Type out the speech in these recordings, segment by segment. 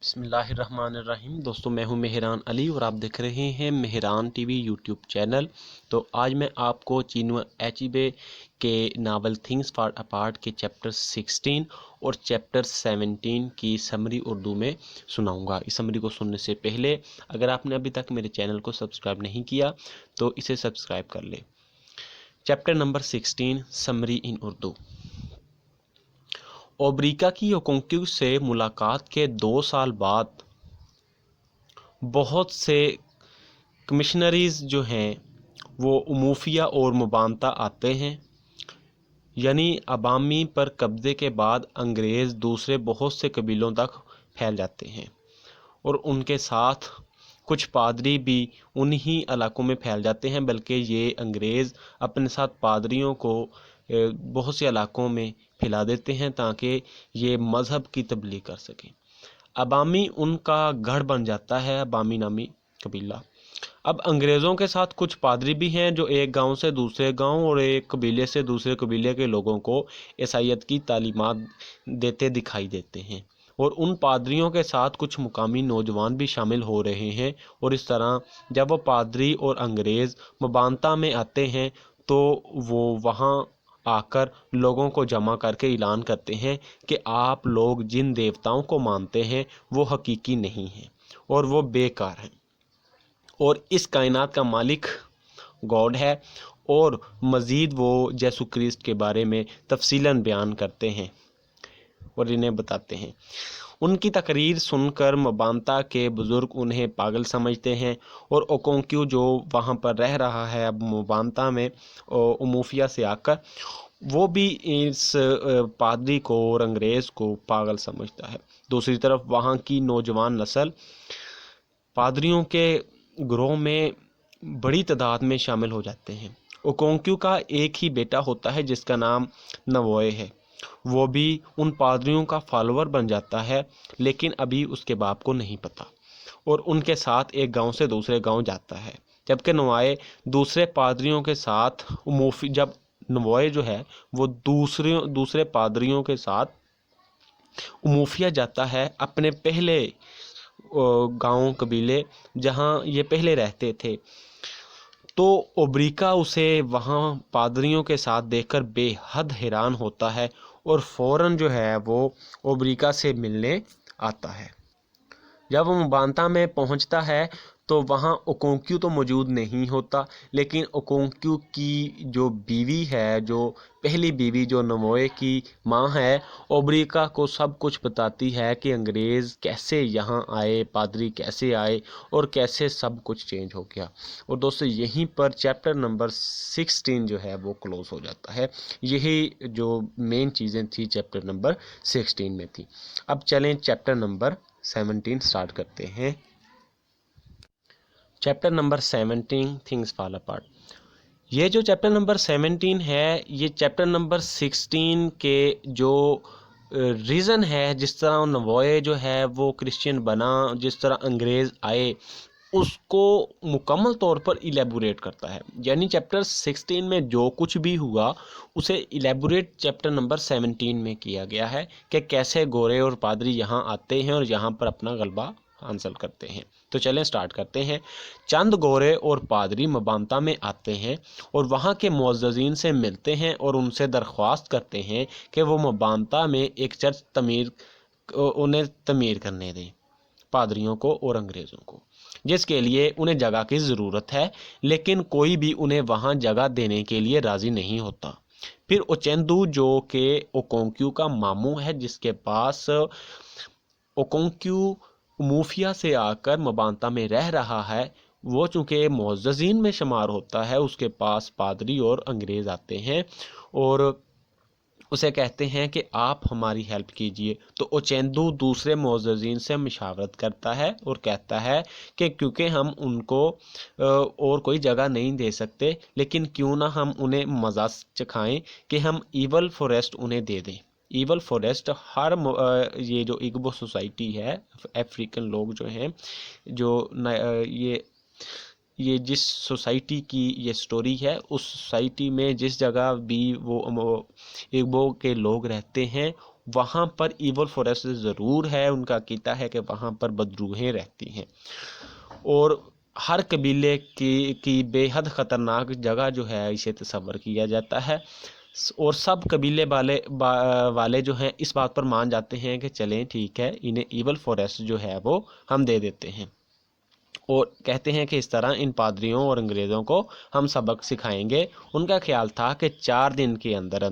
بسم اللہ الرحمن الرحیم۔ دوستوں میں ہوں مہران علی اور آپ دیکھ رہے ہیں Mehran T V YouTube channel. تو آج میں آپ کو چینو ایچیبے کے ناول تھنگس فال اپارٹ کے چیپٹر 16 اور چیپٹر 17 کی سمری اردو میں سناؤں گا۔ اس سمری کو سننے سے پہلے اگر آپ نے ابھی تک میرے چینل کو سبسکرائب نہیں کیا تو اسے سبسکرائب کر لیں۔ چیپٹر نمبر 16 سمری ان اردو۔ اوبریکا کی اوکونکیو سے ملاقات کے 2 سال بعد بہت سے کمشنریز جو ہیں وہ اموفیا اور مبانتا آتے ہیں، یعنی عبامی پر قبضے کے بعد انگریز دوسرے بہت سے قبیلوں تک پھیل جاتے ہیں اور ان کے ساتھ کچھ پادری بھی انہی علاقوں میں پھیل جاتے ہیں، بلکہ یہ انگریز اپنے ساتھ پادریوں کو بہت سے علاقوں میں پھیلا دیتے ہیں تاکہ یہ مذہب کی تبلیغ کر سکیں۔ عبامی ان کا گڑھ بن جاتا ہے، عبامی نامی قبیلہ۔ اب انگریزوں کے ساتھ کچھ پادری بھی ہیں جو ایک گاؤں سے دوسرے گاؤں اور ایک قبیلے سے دوسرے قبیلے کے لوگوں کو عیسائیت کی تعلیمات دیتے دکھائی دیتے ہیں، اور ان پادریوں کے ساتھ کچھ مقامی نوجوان بھی شامل ہو رہے ہیں، اور اس طرح جب وہ پادری اور انگریز مبانتا میں آتے ہیں تو وہ وہاں آ کر لوگوں کو جمع کر کے اعلان کرتے ہیں کہ آپ لوگ جن دیوتاؤں کو مانتے ہیں وہ حقیقی نہیں ہیں اور وہ بیکار ہیں، اور اس کائنات کا مالک گاڈ ہے، اور مزید وہ یسوع کرسٹ کے بارے میں تفصیلاً بیان کرتے ہیں اور انہیں بتاتے ہیں۔ ان کی تقریر سن کر مبانتا کے بزرگ انہیں پاگل سمجھتے ہیں، اور اوکونکیو جو وہاں پر رہ رہا ہے اب مبانتا میں اموفیا سے آ کر، وہ بھی اس پادری کو اور انگریز کو پاگل سمجھتا ہے۔ دوسری طرف وہاں کی نوجوان نسل پادریوں کے گروہ میں بڑی تعداد میں شامل ہو جاتے ہیں۔ اوکونکیو کا ایک ہی بیٹا ہوتا ہے جس کا نام نوئے ہے، وہ بھی ان پادریوں کا فالوور بن جاتا ہے، لیکن ابھی اس کے باپ کو نہیں پتا، اور ان کے ساتھ ایک گاؤں سے دوسرے گاؤں جاتا ہے، جبکہ نوائے دوسرے پادریوں کے ساتھ جب نوائے جو ہے وہ دوسرے پادریوں کے ساتھ اموفیا جاتا ہے، اپنے پہلے گاؤں قبیلے جہاں یہ پہلے رہتے تھے، تو اوبریکا اسے وہاں پادریوں کے ساتھ دیکھ کر بے حد حیران ہوتا ہے اور فوراً جو ہے وہ اوبریکا سے ملنے آتا ہے۔ جب وہ مبانتا میں پہنچتا ہے تو وہاں اوکونکیو تو موجود نہیں ہوتا، لیکن اوکونکیو کی جو بیوی ہے، جو پہلی بیوی جو نوئے کی ماں ہے، اوبریکا کو سب کچھ بتاتی ہے کہ انگریز کیسے یہاں آئے، پادری کیسے آئے اور کیسے سب کچھ چینج ہو گیا۔ اور دوستو یہیں پر چیپٹر نمبر 16 جو ہے وہ کلوز ہو جاتا ہے۔ یہی جو مین چیزیں تھی چیپٹر نمبر 16 میں تھی۔ اب چلیں چیپٹر نمبر 17 سٹارٹ کرتے ہیں۔ Chapter number 17 things fall apart. یہ جو چیپٹر نمبر 17 ہے یہ چیپٹر نمبر 16 کے جو ریزن ہے، جس طرح نوائے جو ہے وہ کرسچین بنا، جس طرح انگریز آئے، اس کو مکمل طور پر ایلیبوریٹ کرتا ہے۔ یعنی چیپٹر 16 میں جو کچھ بھی ہوا اسے ایلیبوریٹ چیپٹر نمبر 17 میں کیا گیا ہے کہ کیسے گورے اور پادری یہاں آتے ہیں اور یہاں پر اپنا غلبہ حاصل کرتے ہیں۔ تو چلیں سٹارٹ کرتے ہیں۔ چند گورے اور پادری مبانتا میں آتے ہیں اور وہاں کے معززین سے ملتے ہیں اور ان سے درخواست کرتے ہیں کہ وہ مبانتا میں ایک چرچ انہیں تعمیر کرنے دیں، پادریوں کو اور انگریزوں کو، جس کے لیے انہیں جگہ کی ضرورت ہے، لیکن کوئی بھی انہیں وہاں جگہ دینے کے لیے راضی نہیں ہوتا۔ پھر اوچیندو جو کہ اوکونکیو کا ماموں ہے، جس کے پاس اوکونکیو اموفیا سے آ کر مبانتا میں رہ رہا ہے، وہ چونکہ معززین میں شمار ہوتا ہے، اس کے پاس پادری اور انگریز آتے ہیں اور اسے کہتے ہیں کہ آپ ہماری ہیلپ کیجئے۔ تو اوچیندو دوسرے معززین سے مشاورت کرتا ہے اور کہتا ہے کہ کیونکہ ہم ان کو اور کوئی جگہ نہیں دے سکتے، لیکن کیوں نہ ہم انہیں مزہ چکھائیں کہ ہم ایول فوریسٹ انہیں دے دیں۔ ایول فوریسٹ ہر یہ جو ایگبو سوسائٹی ہے، افریقن لوگ جو ہیں، جو یہ جس سوسائٹی کی یہ سٹوری ہے، اس سوسائٹی میں جس جگہ بھی وہ ایگبو کے لوگ رہتے ہیں وہاں پر ایول فورسٹ ضرور ہے، ان کا عقیدہ ہے کہ وہاں پر بدروحیں رہتی ہیں، اور ہر قبیلے کی بے حد خطرناک جگہ جو ہے اسے تصور کیا جاتا ہے، اور سب قبیلے والے جو ہیں اس بات پر مان جاتے ہیں کہ چلیں ٹھیک ہے، انہیں ایول فورسٹ جو ہے وہ ہم دے دیتے ہیں، اور کہتے ہیں کہ اس طرح ان پادریوں اور انگریزوں کو ہم سبق سکھائیں گے۔ ان کا خیال تھا کہ 4 دن کے اندر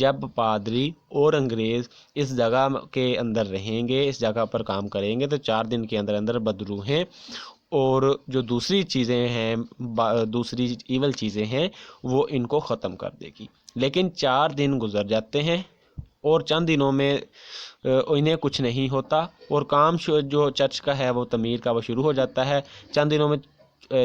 جب پادری اور انگریز اس جگہ کے اندر رہیں گے، اس جگہ پر کام کریں گے، تو 4 دن کے اندر بدروحیں اور جو دوسری چیزیں ہیں، دوسری ایول چیزیں ہیں، وہ ان کو ختم کر دے گی۔ لیکن 4 دن گزر جاتے ہیں اور چند دنوں میں انہیں کچھ نہیں ہوتا، اور کام جو چرچ کا ہے وہ تعمیر کا وہ شروع ہو جاتا ہے۔ چند دنوں میں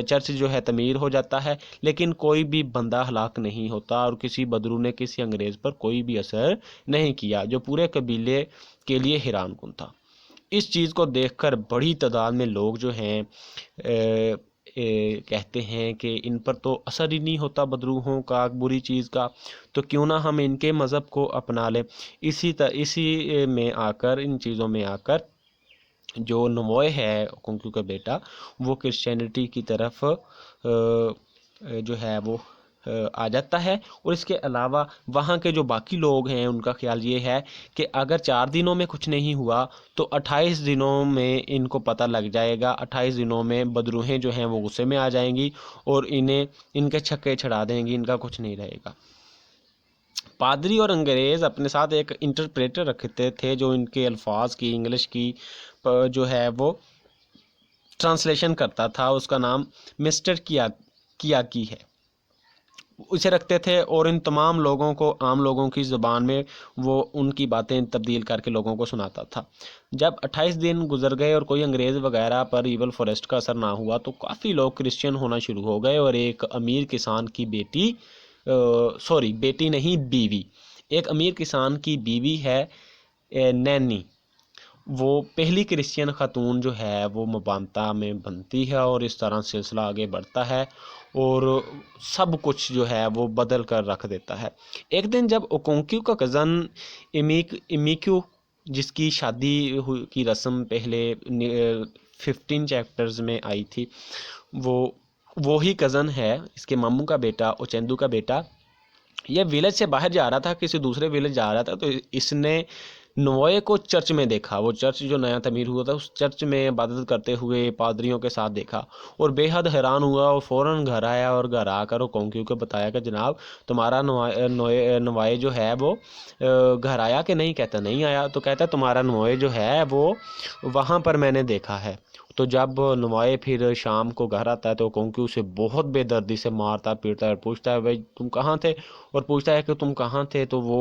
چرچ جو ہے تعمیر ہو جاتا ہے، لیکن کوئی بھی بندہ ہلاک نہیں ہوتا، اور کسی بدرو نے کسی انگریز پر کوئی بھی اثر نہیں کیا، جو پورے قبیلے کے لیے حیران کن تھا۔ اس چیز کو دیکھ کر بڑی تعداد میں لوگ جو ہیں کہتے ہیں کہ ان پر تو اثر ہی نہیں ہوتا بدروحوں کا، بری چیز کا، تو کیوں نہ ہم ان کے مذہب کو اپنا لیں۔ اسی میں آ کر، ان چیزوں میں آ کر جو نموئے ہے کنکیو کا بیٹا، وہ کرسچینٹی کی طرف جو ہے وہ آ جاتا ہے، اور اس کے علاوہ وہاں کے جو باقی لوگ ہیں ان کا خیال یہ ہے کہ اگر 4 دنوں میں کچھ نہیں ہوا تو 28 دنوں میں ان کو پتہ لگ جائے گا، 28 دنوں میں بدروحیں جو ہیں وہ غصے میں آ جائیں گی اور ان کے چھکے چھڑا دیں گی، ان کا کچھ نہیں رہے گا۔ پادری اور انگریز اپنے ساتھ ایک انٹرپریٹر رکھتے تھے جو ان کے الفاظ کی، انگلش کی جو ہے وہ ٹرانسلیشن کرتا تھا، اس کا نام مسٹر کیاکی ہے، اسے رکھتے تھے، اور ان تمام لوگوں کو عام لوگوں کی زبان میں وہ ان کی باتیں تبدیل کر کے لوگوں کو سناتا تھا۔ جب 28 دن گزر گئے اور کوئی انگریز وغیرہ پر ایول فورسٹ کا اثر نہ ہوا تو کافی لوگ کرسچین ہونا شروع ہو گئے، اور ایک امیر کسان کی بیٹی نہیں، بیوی، ایک امیر کسان کی بیوی ہے نینی، وہ پہلی کرسچین خاتون جو ہے وہ مبانتا میں بنتی ہے، اور اس طرح سلسلہ آگے بڑھتا ہے اور سب کچھ جو ہے وہ بدل کر رکھ دیتا ہے۔ ایک دن جب اوکونکیو کا کزن امیکیو، جس کی شادی کی رسم پہلے 15 چیپٹرز میں آئی تھی، وہی کزن ہے، اس کے ماموں کا بیٹا، اوچیندو کا بیٹا، یہ ویلج سے باہر جا رہا تھا، کسی دوسرے ویلج جا رہا تھا، تو اس نے نوئے کو چرچ میں دیکھا، وہ چرچ جو نیا تعمیر ہوا تھا اس چرچ میں عبادت کرتے ہوئے پادریوں کے ساتھ دیکھا، اور بے حد حیران ہوا، اور فوراً گھر آیا، اور گھر آ کر وہ کونکیو کو بتایا کہ جناب تمہارا نوائے جو ہے وہ گھر آیا کہ نہیں؟ کہتا نہیں آیا، تو کہتا تمہارا نوائے جو ہے وہ وہاں پر میں نے دیکھا ہے۔ تو جب نوائے پھر شام کو گھر آتا ہے تو کونکیو اسے بہت بے دردی سے مارتا پیٹتا ہے، پوچھتا ہے بھائی تم کہاں تھے، اور پوچھتا ہے کہ تم کہاں تھے، تو وہ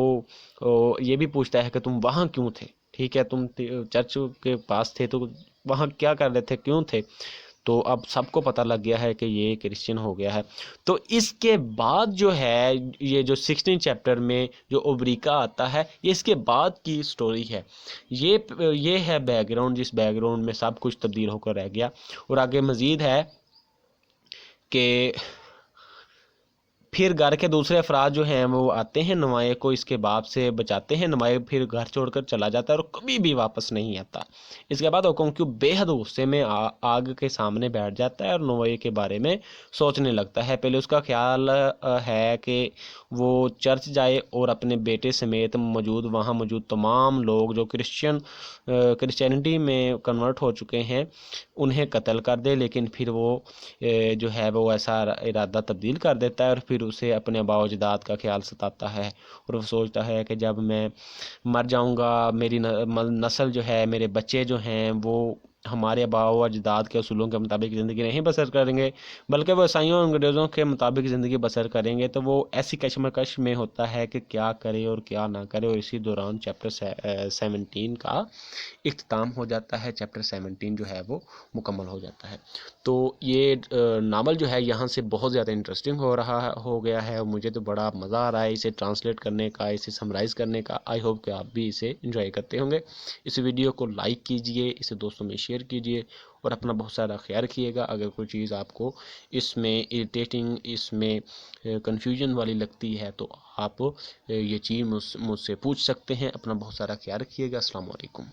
یہ بھی پوچھتا ہے کہ تم وہاں کیوں تھے، ٹھیک ہے تم چرچ کے پاس تھے تو وہاں کیا کر رہے تھے، کیوں تھے؟ تو اب سب کو پتہ لگ گیا ہے کہ یہ کرسچن ہو گیا ہے۔ تو اس کے بعد جو ہے یہ جو 16 چیپٹر میں جو اوبریکا آتا ہے، یہ اس کے بعد کی سٹوری ہے، یہ ہے بیک گراؤنڈ، جس بیک گراؤنڈ میں سب کچھ تبدیل ہو کر رہ گیا۔ اور آگے مزید ہے کہ پھر گھر کے دوسرے افراد جو ہیں وہ آتے ہیں نوائے کو اس کے باپ سے بچاتے ہیں، نوائے پھر گھر چھوڑ کر چلا جاتا ہے اور کبھی بھی واپس نہیں آتا۔ اس کے بعد اوکونکیو بے حد غصے میں آگ کے سامنے بیٹھ جاتا ہے اور نوائے کے بارے میں سوچنے لگتا ہے۔ پہلے اس کا خیال ہے کہ وہ چرچ جائے اور اپنے بیٹے سمیت وہاں موجود تمام لوگ جو کرسچینٹی میں کنورٹ ہو چکے ہیں انہیں قتل کر دے، لیکن پھر وہ جو ہے وہ ایسا ارادہ تبدیل کر دیتا ہے، اور پھر اسے اپنے آباء و اجداد کا خیال ستاتا ہے، اور وہ سوچتا ہے کہ جب میں مر جاؤں گا میری نسل جو ہے، میرے بچے جو ہیں وہ ہمارے آباء و اجداد کے اصولوں کے مطابق زندگی نہیں بسر کریں گے بلکہ وہ عیسائیوں اور انگریزوں کے مطابق زندگی بسر کریں گے، تو وہ ایسی کشمکش میں ہوتا ہے کہ کیا کرے اور کیا نہ کرے، اور اسی دوران چیپٹر 17 کا اختتام ہو جاتا ہے، چیپٹر 17 جو ہے وہ مکمل ہو جاتا ہے۔ تو یہ ناول جو ہے یہاں سے بہت زیادہ انٹرسٹنگ ہو گیا ہے، اور مجھے تو بڑا مزہ آ رہا ہے اسے ٹرانسلیٹ کرنے کا، اسے سمرائز کرنے کا۔ آئی ہوپ کہ آپ بھی اسے انجوائے کرتے ہوں گے۔ اس ویڈیو کو لائک کیجئے، اسے دوستوں میں شیئر شیئر کیجیے اور اپنا بہت سارا خیال رکھیے گا۔ اگر کوئی چیز آپ کو اس میں اریٹیٹنگ، اس میں کنفیوژن والی لگتی ہے تو آپ یہ چیز مجھ سے پوچھ سکتے ہیں۔ اپنا بہت سارا خیال رکھیے گا۔ السلام علیکم۔